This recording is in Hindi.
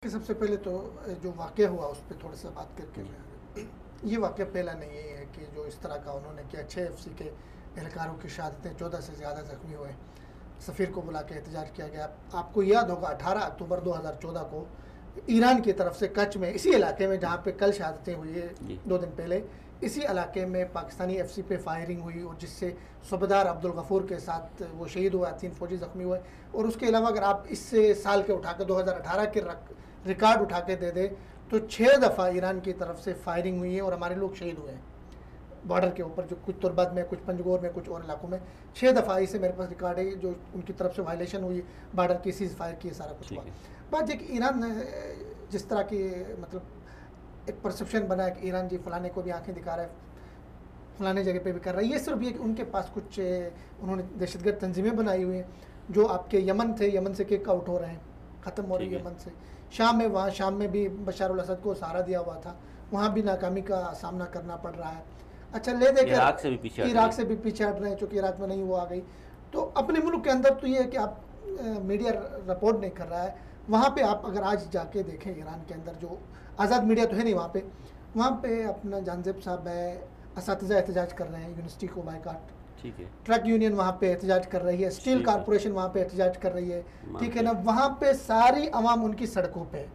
कि सबसे पहले तो जो वाक़या हुआ उस पे थोड़ा सा बात करके मैं ये वाक़या पहला नहीं है कि जो इस तरह का उन्होंने किया। 6 एफसी के एहलकारों की शहादतें, 14 से ज़्यादा ज़ख्मी हुए, सफ़ीर को बुला के एहतजाज किया गया। आपको याद होगा 18 अक्टूबर 2014 को ईरान की तरफ से कच्छ में, इसी इलाके में जहाँ पे कल शहादतें हुई है 2 दिन पहले, इसी इलाके में पाकिस्तानी एफसी पे फायरिंग हुई और जिससे सूबेदार अब्दुल गफूर के साथ वो शहीद हुआ, 3 फौजी ज़ख्मी हुए। और उसके अलावा अगर आप इससे साल के उठा के 2018 के रिकॉर्ड उठा के दे दे तो 6 दफ़ा ईरान की तरफ से फायरिंग हुई है और हमारे लोग शहीद हुए हैं बॉर्डर के ऊपर, जो कुछ तुर्बत में, कुछ पंजगोर में, कुछ और इलाकों में 6 दफ़ा इसे मेरे पास रिकॉर्ड है जो उनकी तरफ से वायलेशन हुई, बॉर्डर की सीज फायर की, सारा कुछ हुआ। बात एक ईरान जिस तरह की मतलब एक परसेप्शन बना है कि ईरान जी फलाने को भी आंखें दिखा रहा है, फलाने जगह पे भी कर रहा है, ये सिर्फ ये कि उनके पास कुछ उन्होंने दहशतगर्द तंजीमें बनाई हुई हैं जो आपके यमन थे, यमन से किक आउट हो रहे हैं, ख़त्म हो रही है यमन से। शाम में, वहाँ शाम में भी बशर अल असद को सहारा दिया हुआ था, वहाँ भी नाकामी का सामना करना पड़ रहा है। अच्छा ले दे के इराक से भी पीछे हट रहे हैं, चूँकि इराक में नहीं वो आ गई। तो अपने मुल्क के अंदर तो ये है कि आप मीडिया रिपोर्ट नहीं कर रहा है, वहाँ पे आप अगर आज जाके देखें ईरान के अंदर जो आज़ाद मीडिया तो है नहीं वहाँ पे अपना जानजेब साहब है, असातिज़ा एहतजाज कर रहे हैं, यूनिवर्सिटी को बायकाट, ठीक है, ट्रक यूनियन वहाँ पे एहतजाज कर रही है, स्टील कॉरपोरेशन वहाँ पे एहतजाज कर रही है, ठीक है ना, वहाँ पे सारी आवाम उनकी सड़कों पे